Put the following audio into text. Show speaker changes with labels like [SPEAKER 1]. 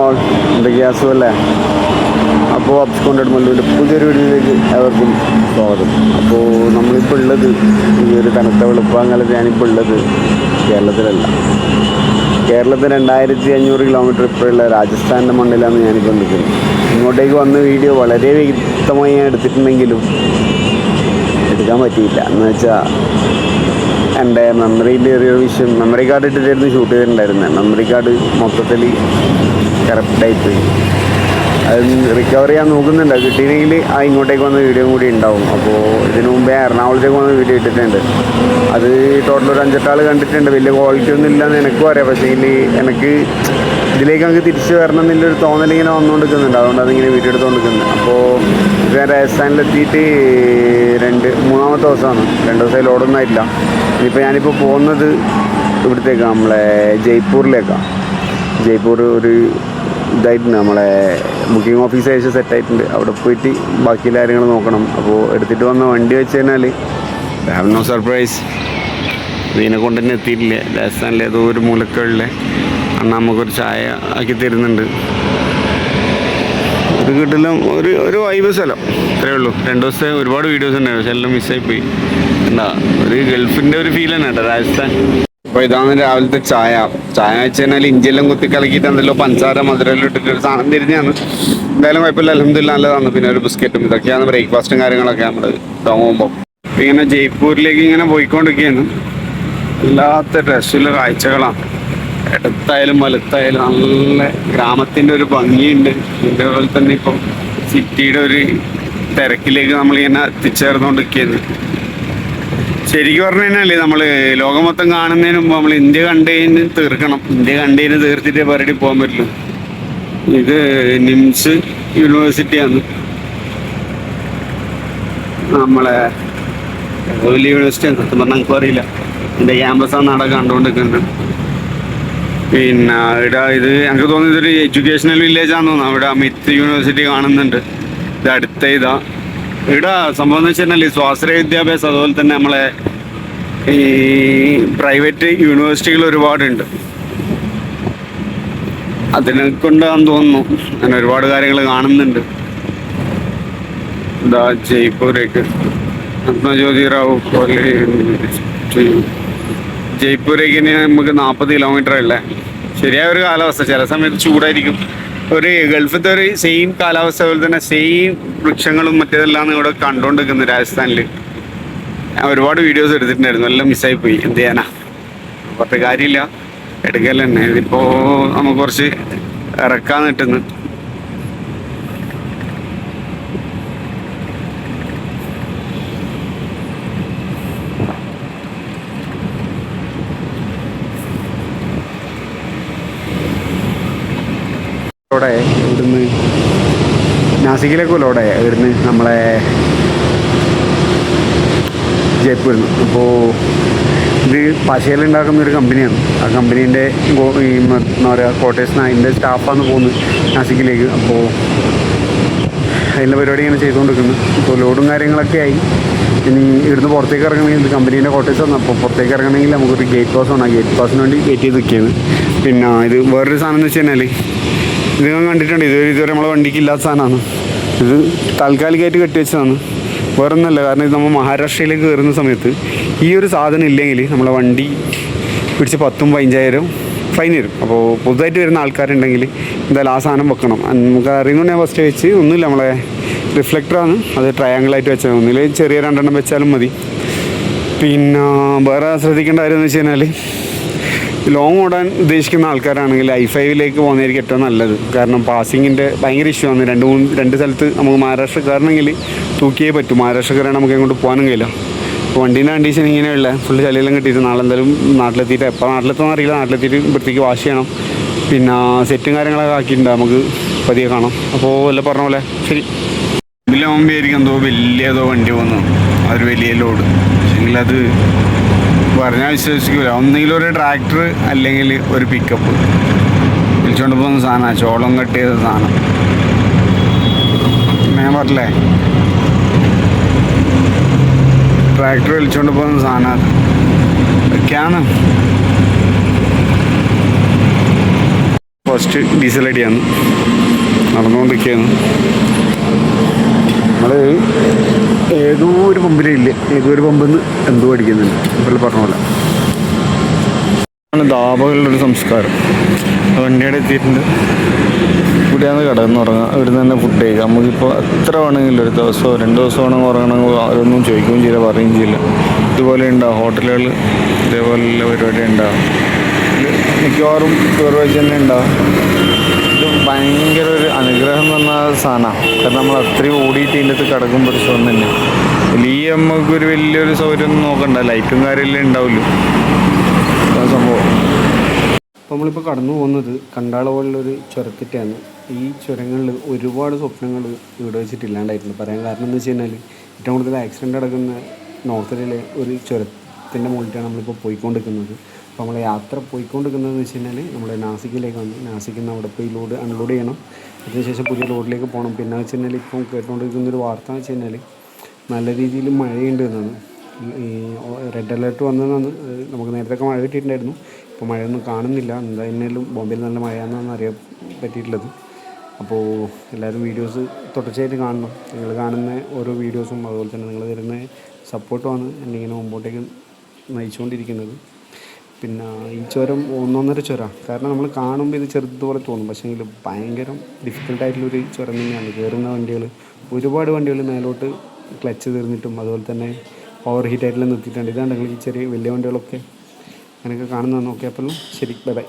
[SPEAKER 1] All എന്തൊക്കെയാ സുഖല്ലേ? അപ്പോൾ അബ്സ്കോണ്ടഡ് മല്ലൂരിൻ്റെ പുതിയൊരു വീഡിയോയിലേക്ക് ഏവർക്കും സ്വാഗതം. അപ്പോൾ നമ്മളിപ്പോൾ ഉള്ളത് ഈ ഒരു കനത്ത വെളുപ്പാങ്കാലത്ത് ഞാനിപ്പോൾ ഉള്ളത് കേരളത്തിലല്ല. കേരളത്തിൽ 2500 കിലോമീറ്റർ ഇപ്പോഴുള്ള രാജസ്ഥാൻ്റെ മണ്ണിലാണ് ഞാനിപ്പോൾ നിൽക്കുന്നത്. ഇങ്ങോട്ടേക്ക് വന്ന വീഡിയോ വളരെ വ്യക്തമായി ഞാൻ എടുത്തിട്ടുണ്ടെങ്കിലും എടുക്കാൻ പറ്റിയില്ല. എന്ന് വെച്ചാൽ എൻ്റെ മെമ്മറിൻ്റെ ഒരു വിഷയം, മെമ്മറി കാർഡ് ഇട്ടിട്ടായിരുന്നു ഷൂട്ട് ചെയ്തിട്ടുണ്ടായിരുന്നത്. മെമ്മറി കാർഡ് മൊത്തത്തിൽ കറക്റ്റായിട്ട് അത് റിക്കവർ ചെയ്യാൻ നോക്കുന്നുണ്ട്. കിട്ടിയില്ലെങ്കിൽ ആ ഇങ്ങോട്ടേക്ക് വന്ന വീഡിയോ കൂടി ഉണ്ടാവും. അപ്പോൾ ഇതിനു മുമ്പേ എറണാകുളത്തേക്ക് വന്ന വീഡിയോ ഇട്ടിട്ടുണ്ട്. അത് ടോട്ടൽ ഒരു 5-8 ആൾ കണ്ടിട്ടുണ്ട്. വലിയ ക്വാളിറ്റി ഒന്നും ഇല്ലയെന്ന് എനിക്കും അറിയാം. പക്ഷേ എനിക്ക് ഇതിലേക്ക് നമുക്ക് തിരിച്ച് വരണം എന്നുള്ളൊരു തോന്നലിങ്ങനെ വന്നുകൊണ്ടിരിക്കുന്നുണ്ട്. അതുകൊണ്ട് അതിങ്ങനെ വീഡിയോ എടുത്തുകൊണ്ടിരിക്കുന്നത്. അപ്പോൾ ഞാൻ രാജസ്ഥാനിലെത്തിയിട്ട് 3-ാമത്തെ ദിവസമാണ്. 2 ദിവസമായി ലോഡൊന്നും ആയിട്ടില്ല. ഞാനിപ്പോൾ പോകുന്നത് ഇവിടത്തേക്കാണ്, നമ്മളെ ജയ്പൂരിലേക്കാണ്. ജയ്പൂർ ഒരു ഇതായിട്ടുണ്ട്, നമ്മളെ ബുക്കിംഗ് ഓഫീസ് ഏകദേശം സെറ്റായിട്ടുണ്ട്. അവിടെ പോയിട്ട് ബാക്കി കാര്യങ്ങൾ നോക്കണം. അപ്പോൾ എടുത്തിട്ട് വന്ന വണ്ടി വെച്ച് കഴിഞ്ഞാൽ ഹാവ് നോ സർപ്രൈസ്. ഇതിനെ കൊണ്ട് തന്നെ എത്തിയിട്ടില്ല. രാജസ്ഥാനിലെ ഏതോ ഒരു മൂലക്കളിലെ അണ്ണ നമുക്കൊരു ചായ ആക്കി തരുന്നുണ്ട്. ഇത് കിട്ടില്ല, ഒരു വൈബ് സ്ഥലം, ഇത്രയേ ഉള്ളൂ. 2 ദിവസത്തെ ഒരുപാട് വീഡിയോസ് ഉണ്ടായിരുന്നു, പക്ഷെ എല്ലാം മിസ്സായിപ്പോയി. എന്താ ഒരു ഗൾഫിൻ്റെ ഒരു ഫീൽ തന്നെ കേട്ടോ രാജസ്ഥാൻ. അപ്പോൾ ഇതാണ് രാവിലത്തെ ചായ. ചായ വെച്ച് കഴിഞ്ഞാൽ ഇഞ്ചിയെല്ലാം കുത്തി കലക്കിയിട്ട് എന്തെല്ലോ പഞ്ചാര മധുരമെല്ലാം ഇട്ടിട്ട് ഒരു സാധനം തിരിഞ്ഞാണ്. എന്തായാലും കുഴപ്പമില്ല, അൽഹംദുലില്ലാ നല്ലതാണ്. പിന്നെ ഒരു ബിസ്ക്കറ്റും ഇതൊക്കെയാണ് ബ്രേക്ക്ഫാസ്റ്റും കാര്യങ്ങളൊക്കെ നമ്മൾ തുടങ്ങുമ്പോൾ. അപ്പോൾ ഇങ്ങനെ ജയ്പൂരിലേക്ക് ഇങ്ങനെ പോയിക്കൊണ്ടിരിക്കുകയാണ്. വല്ലാത്ത രസമുള്ള കാഴ്ചകളാണ്. ഇടത്തായാലും വലത്തായാലും നല്ല ഗ്രാമത്തിൻ്റെ ഒരു ഭംഗിയുണ്ട്. അതേപോലെ തന്നെ ഇപ്പം സിറ്റിയുടെ ഒരു തിരക്കിലേക്ക് നമ്മളിങ്ങനെ എത്തിച്ചേർന്നുകൊണ്ടിരിക്കുകയാണ്. ശരിക്കും പറഞ്ഞു കഴിഞ്ഞാൽ നമ്മൾ ലോകം മൊത്തം കാണുന്നതിന് മുമ്പ് നമ്മൾ ഇന്ത്യ കണ്ടതിന് തീർക്കണം. ഇന്ത്യ കണ്ടതിന് തീർത്തിട്ടേ പറയടി പോകാൻ പറ്റുള്ളൂ. ഇത് നിംസ് യൂണിവേഴ്സിറ്റിയാണ്, നമ്മളെ വലിയ യൂണിവേഴ്സിറ്റിയാണ്. സത്യം പറഞ്ഞാൽ എനിക്ക് അറിയില്ല. എൻ്റെ ക്യാമ്പസാണ് അവിടെ കണ്ടുകൊണ്ടിരിക്കുന്നത്. പിന്നെ ഇവിടെ ഇത് എനിക്ക് തോന്നുന്നത് ഇതൊരു എഡ്യൂക്കേഷണൽ വില്ലേജ് ആണെന്ന് തോന്നുന്നു. അവിടെ മിത്ത് യൂണിവേഴ്സിറ്റി കാണുന്നുണ്ട്. ഇത് അടുത്ത ഇവിടെ സംഭവം എന്ന് വെച്ച് കഴിഞ്ഞാൽ സ്വാശ്രയ വിദ്യാഭ്യാസം, അതുപോലെ തന്നെ നമ്മളെ ഈ പ്രൈവറ്റ് യൂണിവേഴ്സിറ്റികൾ ഒരുപാടുണ്ട്. അതിനെ കൊണ്ടാന്ന് തോന്നുന്നു അങ്ങനെ ഒരുപാട് കാര്യങ്ങൾ കാണുന്നുണ്ട്. എന്താ ജയ്പൂരേക്ക് ജ്യോതിറാവു പോലെ ജയ്പൂരേക്ക് ഇനി നമുക്ക് 40 കിലോമീറ്റർ അല്ലേ. ശരിയായ ഒരു കാലാവസ്ഥ. ചില സമയത്ത് ചൂടായിരിക്കും. ഒരു ഗൾഫത്തെ ഒരു സെയിം കാലാവസ്ഥ പോലെ തന്നെ സെയിം വൃക്ഷങ്ങളും മറ്റേതെല്ലാം ഇവിടെ കണ്ടുകൊണ്ടിരിക്കുന്നത് രാജസ്ഥാനിൽ. ഞാൻ ഒരുപാട് വീഡിയോസ് എടുത്തിട്ടുണ്ടായിരുന്നു, എല്ലാം മിസ്സായിപ്പോയി. എന്ത് ചെയ്യാനാ, പറഞ്ഞ കാര്യമില്ല, എടുക്കൽ തന്നെ. ഇതിപ്പോൾ നമുക്ക് കുറച്ച് ഇറക്കാൻ കിട്ടുന്നു. ലോടെ ഇവിടുന്ന് നാസിക്കിലേക്ക് ലോടെ ഇവിടുന്ന് നമ്മളെ ജയ്പൂരിൽ നിന്ന്. അപ്പോൾ ഇത് പശയിലുണ്ടാക്കുന്ന ഒരു കമ്പനിയാണ്. ആ കമ്പനീൻ്റെ എന്താ പറയുക ക്വാർട്ടേഴ്സിന് അതിൻ്റെ സ്റ്റാഫാണ് പോകുന്നത് നാസിക്കിലേക്ക്. അപ്പോൾ അതിൻ്റെ പരിപാടി ഇങ്ങനെ ചെയ്തുകൊണ്ടിരിക്കുന്നു. ഇപ്പോൾ ലോഡും കാര്യങ്ങളൊക്കെ ആയി. ഇനി ഇവിടുന്ന് പുറത്തേക്ക് ഇറങ്ങണമെങ്കിൽ ഇത് കമ്പനീൻ്റെ ക്വാർട്ടേഴ്സ് വന്നു. അപ്പോൾ പുറത്തേക്ക് ഇറങ്ങണമെങ്കിൽ നമുക്കൊരു ഗേറ്റ് പാസ് വേണം. ആ ഗേറ്റ് പാസിന് വേണ്ടി വെയിറ്റ് ചെയ്ത് നിൽക്കുകയാണ്. പിന്നെ ഇത് വേറൊരു സാധനം എന്ന് വെച്ച് കഴിഞ്ഞാൽ ഇത് ഞാൻ കണ്ടിട്ടുണ്ട്. ഇതുവരെ നമ്മളെ വണ്ടിക്ക് ഇല്ലാത്ത സാധനമാണ്. ഇത് താൽക്കാലികമായിട്ട് കെട്ടിവെച്ചതാണ്, വേറൊന്നുമല്ല. കാരണം ഇത് നമ്മൾ മഹാരാഷ്ട്രയിലേക്ക് കയറുന്ന സമയത്ത് ഈ ഒരു സാധനം ഇല്ലെങ്കിൽ നമ്മളെ വണ്ടി പിടിച്ച് 10,000-15,000 ഫൈൻ വരും. അപ്പോൾ പുതുതായിട്ട് വരുന്ന ആൾക്കാരുണ്ടെങ്കിൽ എന്തായാലും ആ സാധനം വെക്കണം. നമുക്ക് അറിയുന്നുണ്ട്. ഞാൻ ഫസ്റ്റ് വെച്ച് ഒന്നുമില്ല, നമ്മളെ റിഫ്ലക്ടറാണ്. അത് ട്രയാങ്കിളായിട്ട് വെച്ചാൽ ഒന്നിൽ ചെറിയ 2 വെച്ചാലും മതി. പിന്നെ വേറെ ശ്രദ്ധിക്കേണ്ട കാര്യം എന്ന് വെച്ച് കഴിഞ്ഞാൽ ലോങ് ഓടാൻ ഉദ്ദേശിക്കുന്ന ആൾക്കാരാണെങ്കിൽ i5ലേക്ക് പോകുന്നതായിരിക്കും ഏറ്റവും നല്ലത്. കാരണം പാസിങ്ങിൻ്റെ ഭയങ്കര ഇഷ്യൂ ആണ്. 2 സ്ഥലത്ത് നമുക്ക് മഹാരാഷ്ട്രക്കാരനെങ്കിൽ തൂക്കിയേ പറ്റും. മഹാരാഷ്ട്രക്കാരാണ് നമുക്ക് എങ്ങോട്ട് പോകാനും കഴിയില്ല. അപ്പോൾ വണ്ടീൻ്റെ കണ്ടീഷൻ ഇങ്ങനെയുള്ള ഫുള്ള് ചളിയെല്ലാം കിട്ടിയിട്ട് നാളെ എന്തായാലും നാട്ടിലെത്തിയിട്ട് എപ്പോൾ നാട്ടിലെത്താൻ അറിയില്ല. നാട്ടിലെത്തിയിട്ട് ഇപ്പോഴത്തേക്ക് വാഷ് ചെയ്യണം. പിന്നെ സെറ്റും കാര്യങ്ങളൊക്കെ ആക്കിയിട്ടുണ്ട്. നമുക്ക് പതിയെ കാണാം. അപ്പോൾ എല്ലാം പറഞ്ഞ പോലെ ശരി. ഇതിലാകുമ്പോൾ ആയിരിക്കും എന്തോ വലിയതോ വണ്ടി പോകുന്നു, അതൊരു വലിയ ലോഡ്. പക്ഷെങ്കിൽ അത് പറഞ്ഞാൽ വിശ്വസിക്കില്ല. ഒന്നെങ്കിലും ഒരു ട്രാക്ടർ അല്ലെങ്കിൽ ഒരു പിക്കപ്പ് വിളിച്ചുകൊണ്ട് പോകുന്ന സാധനമാണ്. ചോളം കട്ട് ചെയ്ത സാധനം. ഞാൻ പറഞ്ഞില്ലേ, ട്രാക്ടർ വിളിച്ചുകൊണ്ട് പോകുന്ന സാധനം ഒക്കെയാണ്. ഫസ്റ്റ് ഡീസൽ അടിയാണ് നടന്നുകൊണ്ടിരിക്കുകയാണ്. നമ്മൾ ഏതോ ഒരു പമ്പിലില്ല, ഏതോ ഒരു പമ്പിൽ നിന്ന് എന്തോ അടിക്കുന്നുണ്ട്. ഇപ്പോൾ പറഞ്ഞ പോലെ ധാബകളുടെ സംസ്കാരം. വണ്ടിയുടെ എത്തിയിട്ടുണ്ട്. ഇവിടെയാണ് കിടന്നുറങ്ങുക, ഇവിടെ നിന്ന് തന്നെ ഫുഡ് കഴിക്കുക. നമുക്കിപ്പോൾ എത്ര വേണമെങ്കിലും ഒരു ദിവസമോ 2 ദിവസം വേണമെങ്കിൽ ഉറങ്ങണമെങ്കിൽ അതൊന്നും ചോദിക്കുകയും ചെയ്യില്ല, പറയുകയും ചെയ്യില്ല. ഇതുപോലെ ഉണ്ടാവും ഹോട്ടലുകൾ, ഇതേപോലെയുള്ള പരിപാടി ഉണ്ടാകും. മിക്കവാറും പ്യൂർ വെജ് തന്നെ ഉണ്ടാകും. ഇത് ഭയങ്കര ഒരു അനുഗ്രഹം എന്ന് പറഞ്ഞ സാധനമാണ്. കാരണം നമ്മൾ അത്രയും ഓടിയിട്ട് ഇതിൻ്റെ അടുത്ത് കിടക്കുമ്പോൾ ഒരു സുഖം തന്നെ. വലിയ നമുക്കൊരു വലിയൊരു സൗകര്യം ഒന്നും നോക്കണ്ട, ലൈറ്റും കാര്യമെല്ലാം ഉണ്ടാവില്ല സംഭവം. അപ്പോൾ നമ്മളിപ്പോൾ കടന്നു പോകുന്നത് കണ്ടാള പോലുള്ളൊരു ചുരത്തിട്ടാണ്. ഈ ചുരങ്ങളിൽ ഒരുപാട് സ്വപ്നങ്ങൾ ഇവിടെ വെച്ചിട്ടില്ലാണ്ടായിട്ടുണ്ട്. പറയാൻ കാരണം എന്ന് വെച്ച് കഴിഞ്ഞാൽ ഏറ്റവും കൂടുതൽ ആക്സിഡൻ്റ് നടക്കുന്ന നോർത്തിലെ ഒരു ചുരത്തിൻ്റെ മുകളിലാണ് നമ്മളിപ്പോൾ പോയിക്കൊണ്ടിരിക്കുന്നത്. അപ്പോൾ നമ്മൾ യാത്ര പോയിക്കൊണ്ടിരിക്കുന്നതെന്ന് വെച്ച് കഴിഞ്ഞാൽ നമ്മൾ നാസിക്കിലേക്ക് വന്നു. നാസിക്കിൽ നിന്ന് അവിടെ പോയി അൺലോഡ് ചെയ്യണം. അതിനുശേഷം പുതിയ ലോഡിലേക്ക് പോകണം. പിന്നെ വെച്ച് കഴിഞ്ഞാൽ ഇപ്പം കേട്ടുകൊണ്ടിരിക്കുന്നൊരു വാർത്ത എന്ന് വെച്ച് കഴിഞ്ഞാൽ നല്ല രീതിയിൽ മഴയുണ്ട് എന്നാണ്. ഈ റെഡ് അലേർട്ട് വന്നതെന്നാണ്. നമുക്ക് നേരത്തെ മഴ കിട്ടിയിട്ടുണ്ടായിരുന്നു. ഇപ്പോൾ മഴയൊന്നും കാണുന്നില്ല. എന്തായാലും ബോംബെയിൽ നല്ല മഴയാണെന്നാണ് അറിയാൻ പറ്റിയിട്ടുള്ളത്. അപ്പോൾ എല്ലാവരും വീഡിയോസ് തുടർച്ചയായിട്ട് കാണണം. നിങ്ങൾ കാണുന്ന ഓരോ വീഡിയോസും അതുപോലെ തന്നെ നിങ്ങൾ തരുന്ന സപ്പോർട്ടുമാണ് എന്നെ ഇങ്ങനെ മുമ്പോട്ടേക്ക് നയിച്ചുകൊണ്ടിരിക്കുന്നത്. പിന്നെ ഈ ചുരം ഒന്നൊന്നര ചുരം. കാരണം നമ്മൾ കാണുമ്പോൾ ഇത് ചെറുതുപോലെ തോന്നും, പക്ഷേ ഭയങ്കര ഡിഫിക്കൽട്ടായിട്ടുള്ളൊരു ചുരം തന്നെയാണ്. കയറുന്ന വണ്ടികൾ, ഒരുപാട് വണ്ടികൾ മേലോട്ട് ക്ലച്ച് തീർന്നിട്ടും അതുപോലെ തന്നെ ഓവർ ഹീറ്റായിട്ടുള്ള നിർത്തിയിട്ടുണ്ട്. ഇതാണ് നിങ്ങൾ ഈ ചെറിയ വലിയ വണ്ടികളൊക്കെ അങ്ങനെയൊക്കെ കാണുന്നതെന്ന്. ഓക്കെ, അപ്പോൾ ശരി, ബൈ ബൈ.